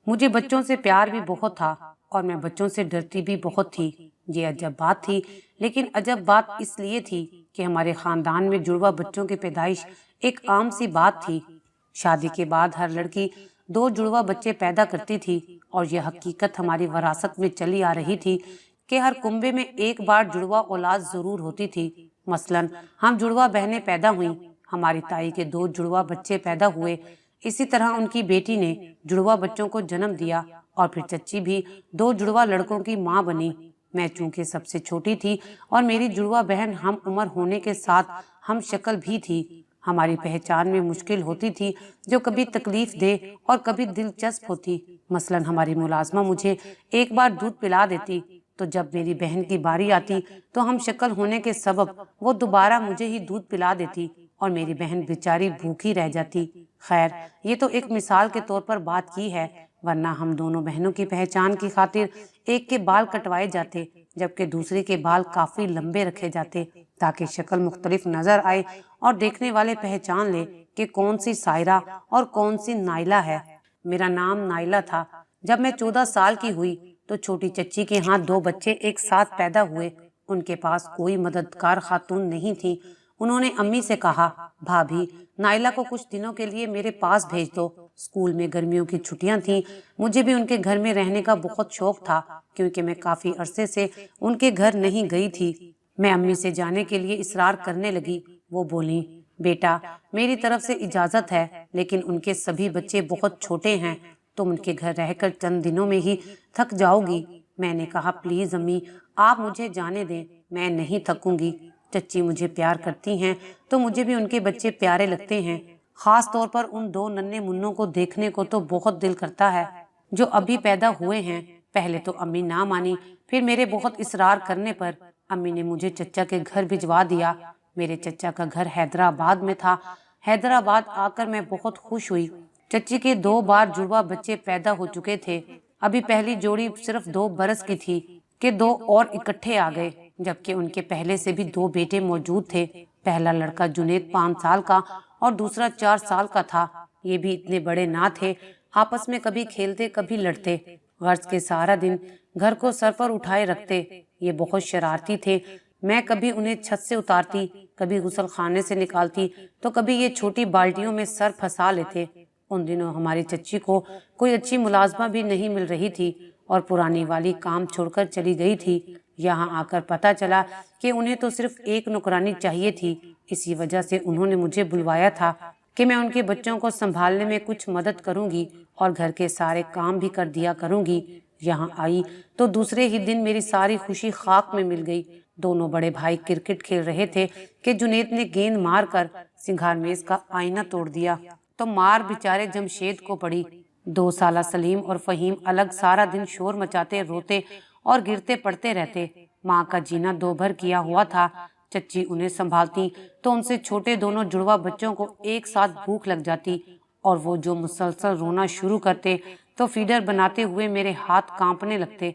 مجھے بچوں سے پیار بھی بہت تھا اور میں بچوں سے ڈرتی بھی بہت تھی۔ یہ عجب بات تھی، لیکن عجب بات اس لیے تھی کہ ہمارے خاندان میں جڑواں بچوں کی پیدائش ایک عام سی بات تھی۔ شادی کے بعد ہر لڑکی 2 جڑواں بچے پیدا کرتی تھی اور یہ حقیقت ہماری وراثت میں چلی آ رہی تھی کہ ہر کنبے میں ایک بار جڑواں اولاد ضرور ہوتی تھی۔ مثلاً ہم جڑواں بہنیں پیدا ہوئیں، ہماری تائی کے 2 جڑواں بچے پیدا ہوئے، اسی طرح ان کی بیٹی نے جڑواں بچوں کو جنم دیا اور پھر چچی بھی 2 جڑواں لڑکوں کی ماں بنی۔ میں چونکہ سب سے چھوٹی تھی اور میری جڑواں بہن ہم عمر ہونے کے ساتھ ہم شکل بھی تھی، ہماری پہچان میں مشکل ہوتی تھی جو کبھی تکلیف دہ اور کبھی دلچسپ ہوتی۔ مثلاً ہماری ملازمہ مجھے ایک بار دودھ پلا دیتی تو جب میری بہن کی باری آتی تو ہم شکل ہونے کے سبب وہ دوبارہ مجھے ہی دودھ پلا دیتی اور میری بہن بیچاری بھوکی رہ جاتی۔ خیر، یہ تو ایک مثال کے طور پر بات کی ہے، ورنہ ہم دونوں بہنوں کی پہچان کی خاطر ایک کے بال کٹوائے جاتے جبکہ دوسری کے بال کافی لمبے رکھے جاتے تاکہ شکل مختلف نظر آئے اور دیکھنے والے پہچان لے کہ کون سی سائرہ اور کون سی نائلہ ہے۔ میرا نام نائلہ تھا۔ جب میں 14 سال کی ہوئی تو چھوٹی چچی کے ہاں 2 بچے ایک ساتھ پیدا ہوئے۔ ان کے پاس کوئی مددگار خاتون نہیں تھی۔ انہوں نے امی سے کہا، بھابھی نائلہ کو کچھ دنوں کے لیے میرے پاس بھیج دو۔ اسکول میں گرمیوں کی چھٹیاں تھیں، مجھے بھی ان کے گھر میں رہنے کا بہت شوق تھا کیونکہ میں کافی عرصے سے ان کے گھر نہیں گئی تھی۔ میں امی سے جانے کے لیے اصرار کرنے لگی۔ وہ بولیں، بیٹا میری طرف سے اجازت ہے لیکن ان کے سبھی بچے بہت چھوٹے ہیں، تم ان کے گھر رہ کر چند دنوں میں ہی تھک جاؤ گی۔ میں نے کہا، پلیز امی آپ مجھے جانے دیں، میں نہیں تھکوں گی۔ چچی مجھے پیار کرتی ہیں تو مجھے بھی ان کے بچے پیارے لگتے ہیں، خاص طور پر ان 2 ننھے منوں کو دیکھنے کو تو بہت دل کرتا ہے جو ابھی پیدا ہوئے ہیں۔ پہلے تو امی نہ مانی، پھر میرے بہت اصرار کرنے پر امی نے مجھے چچا کے گھر بھجوا دیا۔ میرے چچا کا گھر حیدرآباد میں تھا۔ حیدرآباد آ کر میں بہت خوش ہوئی۔ چچی کے 2 بار جڑواں بچے پیدا ہو چکے تھے، ابھی پہلی جوڑی صرف 2 برس کی تھی کہ 2 اور اکٹھے آ گئے، جبکہ ان کے پہلے سے بھی 2 بیٹے موجود تھے۔ پہلا لڑکا جنید 5 سال کا اور دوسرا 4 سال کا تھا۔ یہ بھی اتنے بڑے نہ تھے، آپس میں کبھی کھیلتے کبھی لڑتے، غرض کے سارا دن گھر کو سر پر اٹھائے رکھتے۔ یہ بہت شرارتی تھے، میں کبھی انہیں چھت سے اتارتی، کبھی غسل خانے سے نکالتی تو کبھی یہ چھوٹی بالٹیوں میں سر پھنسا لیتے۔ ان دنوں ہماری چچی کو کوئی اچھی ملازمہ بھی نہیں مل رہی تھی اور پرانی والی کام چھوڑ کر چلی گئی تھی۔ یہاں آ کر پتہ چلا کہ انہیں تو صرف ایک نوکرانی چاہیے تھی، اسی وجہ سے انہوں نے مجھے بلوایا تھا کہ میں ان کے بچوں کو سنبھالنے میں کچھ مدد کروں گی اور گھر کے سارے کام بھی کر دیا کروں گی۔ یہاں آئی تو دوسرے ہی دن میری ساری خوشی خاک میں مل گئی۔ دونوں بڑے بھائی کرکٹ کھیل رہے تھے کہ جنید نے گیند مار کر سنگھار میز کا آئینہ توڑ دیا تو مار بیچارے جمشید کو پڑی۔ 2 سالہ سلیم اور فہیم الگ سارا دن شور مچاتے، روتے اور گرتے پڑتے رہتے۔ ماں کا جینا 2 بھر کیا ہوا تھا۔ چچی انہیں سنبھالتی تو ان سے چھوٹے دونوں جڑواں بچوں کو ایک ساتھ بھوک لگ جاتی اور وہ جو مسلسل رونا شروع کرتے تو فیڈر بناتے ہوئے میرے ہاتھ کانپنے لگتے۔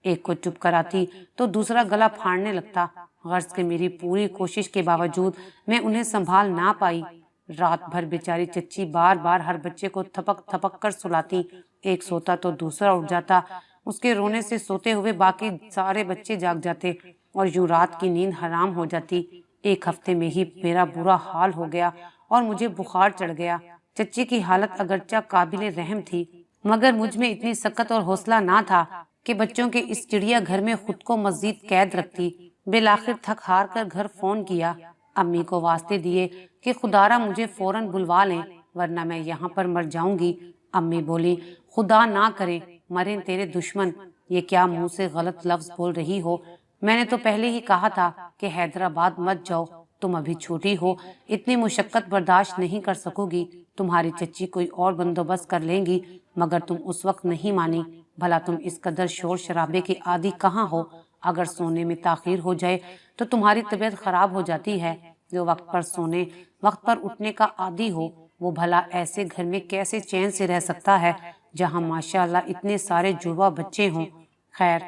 ایک کو چپ کراتی تو دوسرا گلا پھاڑنے لگتا۔ غرض کہ میری پوری کوشش کے باوجود میں انہیں سنبھال نہ پائی۔ رات بھر بیچاری چچی بار بار ہر بچے کو تھپک تھپک کر سلاتی، ایک سوتا تو دوسرا اٹھ جاتا۔ اس کے رونے سے سوتے ہوئے باقی سارے بچے جاگ جاتے اور یوں رات کی نیند حرام ہو جاتی۔ ایک ہفتے میں ہی میرا برا حال ہو گیا اور مجھے بخار چڑھ گیا۔ چچی کی حالت اگرچہ قابل رحم تھی مگر مجھ میں اتنی سکت اور حوصلہ نہ تھا کہ بچوں کے اس چڑیا گھر میں خود کو مزید قید رکھتی۔ بالآخر تھک ہار کر گھر فون کیا، امی کو واسطے دیے کہ خدارا مجھے فوراً بلوا لیں ورنہ میں یہاں پر مر جاؤں گی۔ امی بولی، خدا نہ کرے مریں تیرے دشمن، یہ کیا منہ سے غلط لفظ بول رہی ہو؟ میں نے تو پہلے ہی کہا تھا کہ حیدرآباد مت جاؤ، تم ابھی چھوٹی ہو، اتنی مشقت برداشت نہیں کر سکو گی، تمہاری چچی کوئی اور بندوبست کر لیں گی، مگر تم اس وقت نہیں مانی۔ بھلا تم اس قدر شور شرابے کی عادی کہاں ہو؟ اگر سونے میں تاخیر ہو جائے تو تمہاری طبیعت خراب ہو جاتی ہے۔ جو وقت پر سونے وقت پر اٹھنے کا عادی ہو وہ بھلا ایسے گھر میں کیسے چین سے رہ سکتا ہے جہاں ماشاءاللہ اتنے سارے جڑواں بچے ہوں۔ خیر،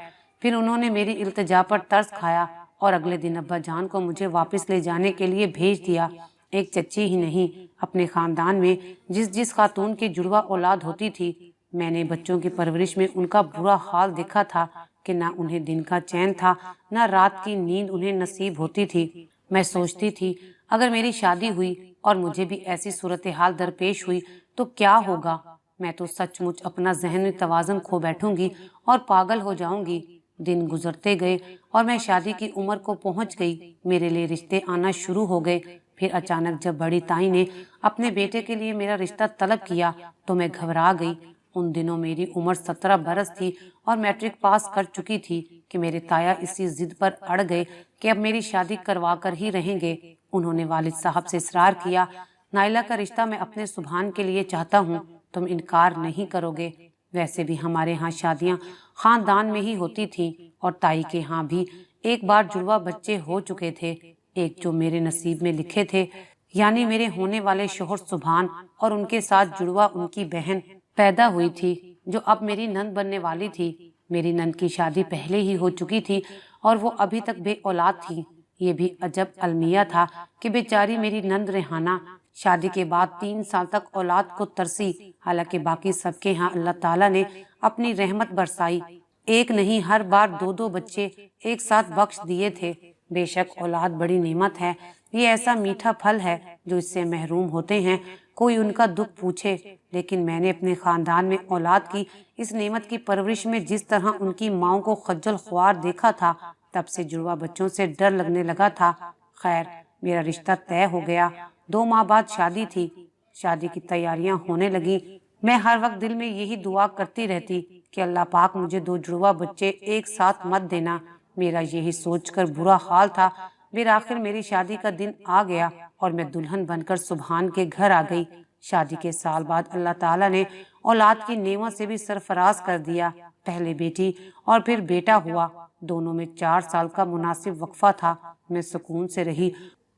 پھر انہوں نے میری التجا پر ترس کھایا اور اگلے دن ابا جان کو مجھے واپس لے جانے کے لیے بھیج دیا۔ ایک چچی ہی نہیں، اپنے خاندان میں جس خاتون کی جڑواں اولاد ہوتی تھی میں نے بچوں کی پرورش میں ان کا برا حال دیکھا تھا کہ نہ انہیں دن کا چین تھا، نہ رات کی نیند انہیں نصیب ہوتی تھی۔ میں سوچتی تھی اگر میری شادی ہوئی اور مجھے بھی ایسی صورتحال درپیش ہوئی تو کیا ہوگا؟ میں تو سچ مچ اپنا ذہنی توازن کھو بیٹھوں گی اور پاگل ہو جاؤں گی۔ دن گزرتے گئے اور میں شادی کی عمر کو پہنچ گئی۔ میرے لیے رشتے آنا شروع ہو گئے۔ پھر اچانک جب بڑی تائی نے اپنے بیٹے کے لیے میرا رشتہ طلب کیا تو میں گھبرا گئی۔ ان دنوں میری عمر 17 برس تھی اور میٹرک پاس کر چکی تھی کہ میرے تایا اسی ضد پر اڑ گئے کہ اب میری شادی کروا کر ہی رہیں گے۔ انہوں نے والد صاحب سے اصرار کیا، نائلہ کا رشتہ میں اپنے سبحان کے لیے چاہتا ہوں، تم انکار نہیں کرو گے؟ ویسے بھی ہمارے ہاں شادیاں خاندان میں ہی ہوتی تھیں اور تائی کے ہاں بھی ایک بار جڑوا بچے ہو چکے تھے، ایک جو میرے نصیب میں لکھے تھے، یعنی میرے ہونے والے شوہر سبحان اور ان کے ساتھ جڑوا ان کی بہن پیدا ہوئی تھی جو اب میری نند بننے والی تھی۔ میری نند کی شادی پہلے ہی ہو چکی تھی اور وہ ابھی تک بے اولاد تھی۔ یہ بھی عجب المیہ تھا کہ بیچاری میری نند ریحانہ شادی کے بعد 3 سال تک اولاد کو ترسی، حالانکہ باقی سب کے ہاں اللہ تعالیٰ نے اپنی رحمت برسائی، ایک نہیں ہر بار 2 بچے ایک ساتھ بخش دیے تھے۔ بے شک اولاد بڑی نعمت ہے، یہ ایسا میٹھا پھل ہے جو اس سے محروم ہوتے ہیں کوئی ان کا دکھ پوچھے، لیکن میں نے اپنے خاندان میں اولاد کی اس نعمت کی پرورش میں جس طرح ان کی ماؤں کو خجل خوار دیکھا تھا، تب سے جڑوا بچوں سے ڈر لگنے لگا تھا۔ خیر میرا رشتہ طے ہو گیا، 2 ماہ بعد شادی تھی۔ شادی کی تیاریاں ہونے لگی۔ میں ہر وقت دل میں یہی دعا کرتی رہتی کہ اللہ پاک مجھے 2 جڑوا بچے ایک ساتھ مت دینا۔ میرا یہی سوچ کر برا حال تھا۔ بالآخر میری شادی کا دن آ گیا اور میں دلہن بن کر سبحان کے گھر آ گئی۔ شادی کے سال بعد اللہ تعالیٰ نے اولاد کی نعمت سے بھی سرفراز کر دیا۔ پہلے بیٹی اور پھر بیٹا ہوا، دونوں میں 4 سال کا مناسب وقفہ تھا۔ میں سکون سے رہی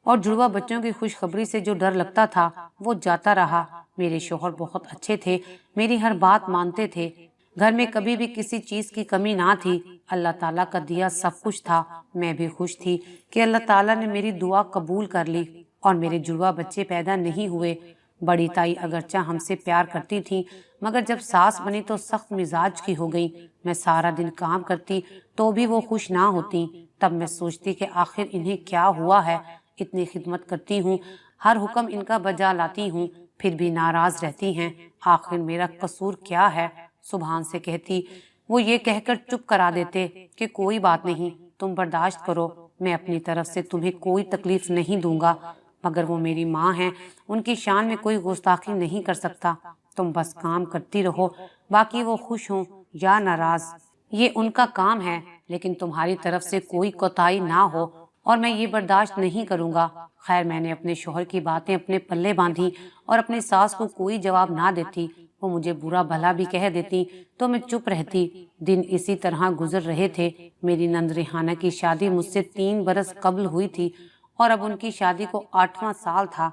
اور جڑوا بچوں کی خوشخبری سے جو ڈر لگتا تھا وہ جاتا رہا۔ میرے شوہر بہت اچھے تھے، میری ہر بات مانتے تھے، گھر میں کبھی بھی کسی چیز کی کمی نہ تھی۔ اللہ تعالیٰ کا دیا سب کچھ تھا۔ میں بھی خوش تھی کہ اللہ تعالیٰ نے میری دعا قبول کر لی اور میرے جڑوا بچے پیدا نہیں ہوئے۔ بڑی تائی اگرچہ ہم سے پیار کرتی تھی مگر جب ساس بنی تو سخت مزاج کی ہو گئی۔ میں سارا دن کام کرتی تو بھی وہ خوش نہ ہوتی۔ تب میں سوچتی کہ آخر انہیں کیا ہوا ہے، اتنی خدمت کرتی ہوں، ہر حکم ان کا بجا لاتی ہوں، پھر بھی ناراض رہتی ہیں، آخر میرا قصور کیا ہے؟ سبحان سے کہتی، وہ یہ کہہ کر چپ کرا دیتے کہ کوئی بات نہیں، تم برداشت کرو، میں اپنی طرف سے تمہیں کوئی تکلیف نہیں دوں گا، مگر وہ میری ماں ہیں، ان کی شان میں کوئی گستاخی نہیں کر سکتا، تم بس کام کرتی رہو، باقی وہ خوش ہوں یا ناراض یہ ان کا کام ہے، لیکن تمہاری طرف سے کوئی کوتاہی نہ ہو اور میں یہ برداشت نہیں کروں گا۔ خیر میں نے اپنے شوہر کی باتیں اپنے پلے باندھی اور اپنی ساس کو کوئی جواب نہ دیتی۔ وہ مجھے برا بھلا بھی کہہ دیتی تو میں چپ رہتی۔ دن اسی طرح گزر رہے تھے۔ میری نند ریحانہ کی شادی مجھ سے 3 برس قبل ہوئی تھی اور اب ان کی شادی کو 8واں سال تھا۔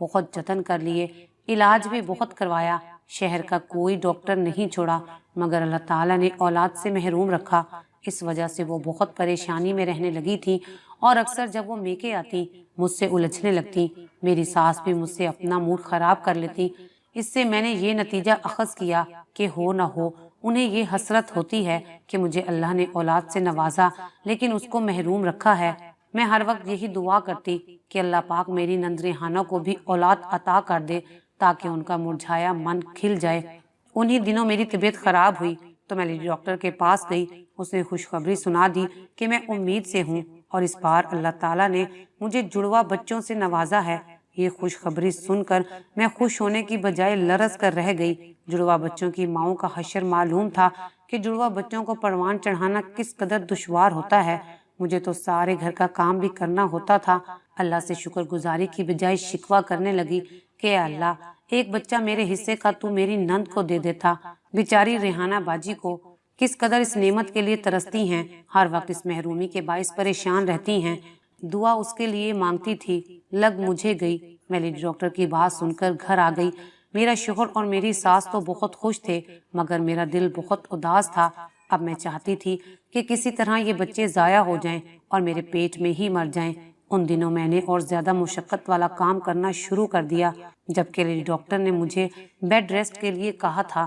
بہت جتن کر لیے، علاج بھی بہت کروایا، شہر کا کوئی ڈاکٹر نہیں چھوڑا، مگر اللہ تعالیٰ نے اولاد سے محروم رکھا۔ اس وجہ سے وہ بہت پریشانی میں رہنے لگی تھی اور اکثر جب وہ میکے آتی مجھ سے الجھنے لگتی۔ میری ساس بھی مجھ سے اپنا موڈ خراب کر لیتی۔ اس سے میں نے یہ نتیجہ اخذ کیا کہ ہو نہ ہو انہیں یہ حسرت ہوتی ہے کہ مجھے اللہ نے اولاد سے نوازا لیکن اس کو محروم رکھا ہے۔ میں ہر وقت یہی دعا کرتی کہ اللہ پاک میری نند ریحانہ کو بھی اولاد عطا کر دے تاکہ ان کا مرجھایا من کھل جائے۔ انہی دنوں میری طبیعت خراب ہوئی تو میں لیڈی ڈاکٹر کے پاس گئی۔ اس نے خوشخبری سنا دی کہ میں امید سے ہوں اور اس بار اللہ تعالیٰ نے مجھے جڑوا بچوں سے نوازا ہے۔ یہ خوشخبری سن کر میں خوش ہونے کی بجائے لرز کر رہ گئی۔ جڑوا بچوں کی ماؤں کا حشر معلوم تھا کہ جڑوا بچوں کو پروان چڑھانا کس قدر دشوار ہوتا ہے۔ مجھے تو سارے گھر کا کام بھی کرنا ہوتا تھا۔ اللہ سے شکر گزاری کی بجائے شکوہ کرنے لگی کہ اللہ ایک بچہ میرے حصے کا تو میری نند کو دے دیتا۔ بیچاری ریحانہ باجی کو کس قدر اس نعمت کے لیے ترستی ہیں، ہر وقت اس محرومی کے باعث پریشان رہتی ہیں۔ دعا اس کے لیے مانگتی تھی، لگ مجھے گئی۔ میں لیڈی ڈاکٹر کی بات سن کر گھر آ گئی۔ میرا شوہر اور میری ساس تو بہت خوش تھے مگر میرا دل بہت اداس تھا۔ اب میں چاہتی تھی کہ کسی طرح یہ بچے ضائع ہو جائیں اور میرے پیٹ میں ہی مر جائیں۔ ان دنوں میں نے اور زیادہ مشقت والا کام کرنا شروع کر دیا، جبکہ لیڈی ڈاکٹر نے مجھے بیڈ ریسٹ کے لیے کہا تھا۔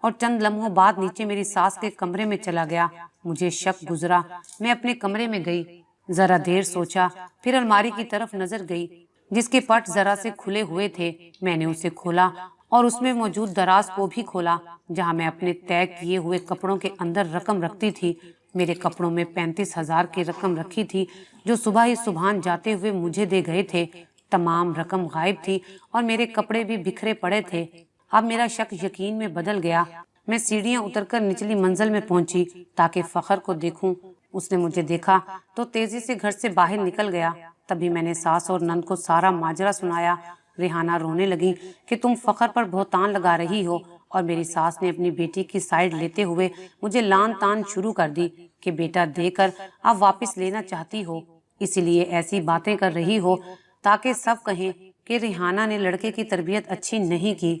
اور چند لمحوں بعد نیچے میری ساس کے کمرے میں چلا گیا۔ مجھے شک گزرا، میں اپنے کمرے میں گئی، ذرا دیر سوچا، پھر الماری کی طرف نظر گئی جس کے پٹ ذرا سے کھلے ہوئے تھے۔ میں نے اسے کھولا اور اس میں موجود دراز کو بھی کھولا جہاں میں اپنے طے کیے ہوئے کپڑوں کے اندر رقم رکھتی تھی۔ میرے کپڑوں میں 35,000 کی رقم رکھی تھی جو صبح ہی سبحان جاتے ہوئے مجھے دے گئے تھے۔ تمام رقم غائب تھی اور میرے کپڑے بھی بکھرے پڑے تھے۔ اب میرا شک یقین میں بدل گیا۔ میں سیڑھیاں اتر کر نچلی منزل میں پہنچی تاکہ فخر کو دیکھوں۔ اس نے مجھے دیکھا تو تیزی سے گھر سے باہر نکل گیا۔ تبھی میں نے ساس اور نند کو سارا ماجرا سنایا۔ ریحانہ رونے لگی کہ تم فخر پر بہتان لگا رہی ہو، اور میری ساس نے اپنی بیٹی کی سائیڈ لیتے ہوئے مجھے لان تان شروع کر دی کہ بیٹا دے کر اب واپس لینا چاہتی ہو، اسی لیے ایسی باتیں کر رہی ہو تاکہ سب کہیں کہ ریحانہ نے لڑکے کی تربیت اچھی نہیں کی،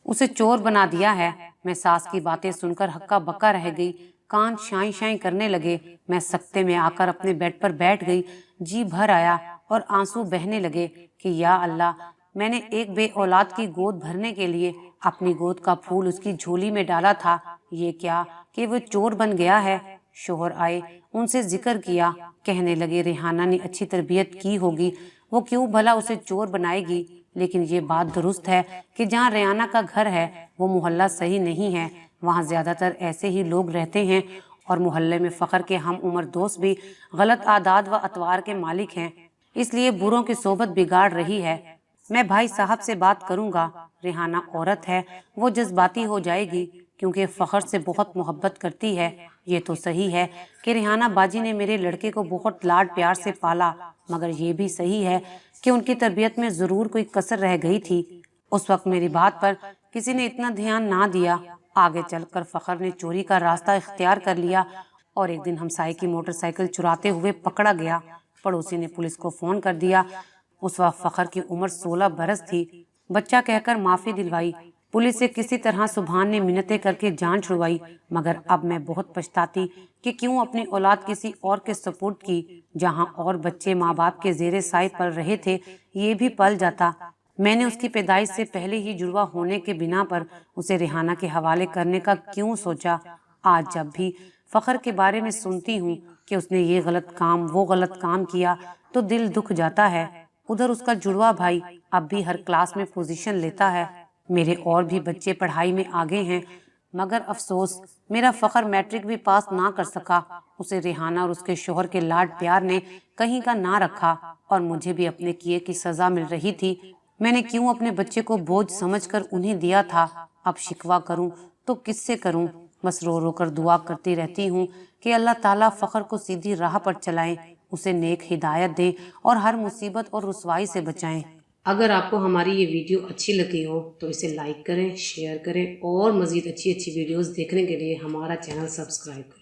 اسے چور بنا دیا ہے۔ میں ساس کی باتیں سن کر ہکا بکا رہ گئی، کان شائیں شائیں کرنے لگے۔ میں سکتے میں آ کر اپنے بیڈ پر بیٹھ گئی، جی بھر آیا اور آنسو بہنے لگے کہ یا اللہ، میں نے ایک بے اولاد کی گود بھرنے کے لیے اپنی گود کا پھول اس کی جھولی میں ڈالا تھا، یہ کیا کہ وہ چور بن گیا ہے۔ شوہر آئے، ان سے ذکر کیا، کہنے لگے ریحانہ نے اچھی تربیت کی ہوگی، وہ کیوں بھلا اسے چور بنائے گی، لیکن یہ بات درست ہے کہ جہاں ریحانہ کا گھر ہے وہ محلہ صحیح نہیں ہے، وہاں زیادہ تر ایسے ہی لوگ رہتے ہیں، اور محلے میں فخر کے ہم عمر دوست بھی غلط عادات و اطوار کے مالک ہیں، اس لیے بروں کی صحبت بگاڑ رہی ہے۔ میں بھائی صاحب سے بات کروں گا، ریحانہ عورت ہے، وہ جذباتی ہو جائے گی کیونکہ فخر سے بہت محبت کرتی ہے۔ یہ تو صحیح ہے کہ ریحانہ باجی نے میرے لڑکے کو بہت لاڈ پیار سے پالا، مگر یہ بھی صحیح ہے کہ ان کی تربیت میں ضرور کوئی کسر رہ گئی تھی۔ اس وقت میری بات پر کسی نے اتنا دھیان نہ دیا۔ آگے چل کر فخر نے چوری کا راستہ اختیار کر لیا اور ایک دن ہمسائے کی موٹر سائیکل چراتے ہوئے پکڑا گیا۔ پڑوسی نے پولیس کو فون کر دیا۔ اس وقت فخر کی عمر 16 برس تھی۔ بچہ کہہ کر معافی دلوائی، پولیس سے کسی طرح سبحان نے منتیں کر کے جان چھڑوائی، مگر اب میں بہت پچھتاتی کہ کیوں اپنی اولاد کسی اور کے سپرد کی۔ جہاں اور بچے ماں باپ کے زیر سائے پل رہے تھے، یہ بھی پل جاتا۔ میں نے اس کی پیدائش سے پہلے ہی جڑواں ہونے کے بنا پر اسے ریحانہ کے حوالے کرنے کا کیوں سوچا۔ آج جب بھی فخر کے بارے میں سنتی ہوں کہ اس نے یہ غلط کام وہ غلط کام کیا تو دل دکھ جاتا ہے۔ ادھر اس کا جڑواں بھائی اب بھی ہر کلاس میں پوزیشن لیتا ہے، میرے اور بھی بچے پڑھائی میں آگے ہیں، مگر افسوس میرا فخر میٹرک بھی پاس نہ کر سکا۔ اسے ریحانہ اور اس کے شوہر کے لاڈ پیار نے کہیں کا نہ رکھا، اور مجھے بھی اپنے کیے کی سزا مل رہی تھی۔ میں نے کیوں اپنے بچے کو بوجھ سمجھ کر انہیں دیا تھا؟ اب شکوہ کروں تو کس سے کروں؟ بس رو رو کر دعا کرتی رہتی ہوں کہ اللہ تعالیٰ فخر کو سیدھی راہ پر چلائیں، اسے نیک ہدایت دیں اور ہر مصیبت اور رسوائی سے بچائیں۔ اگر آپ کو ہماری یہ ویڈیو اچھی لگی ہو تو اسے لائک کریں، شیئر کریں، اور مزید اچھی ویڈیوز دیکھنے کے لیے ہمارا چینل سبسکرائب کریں۔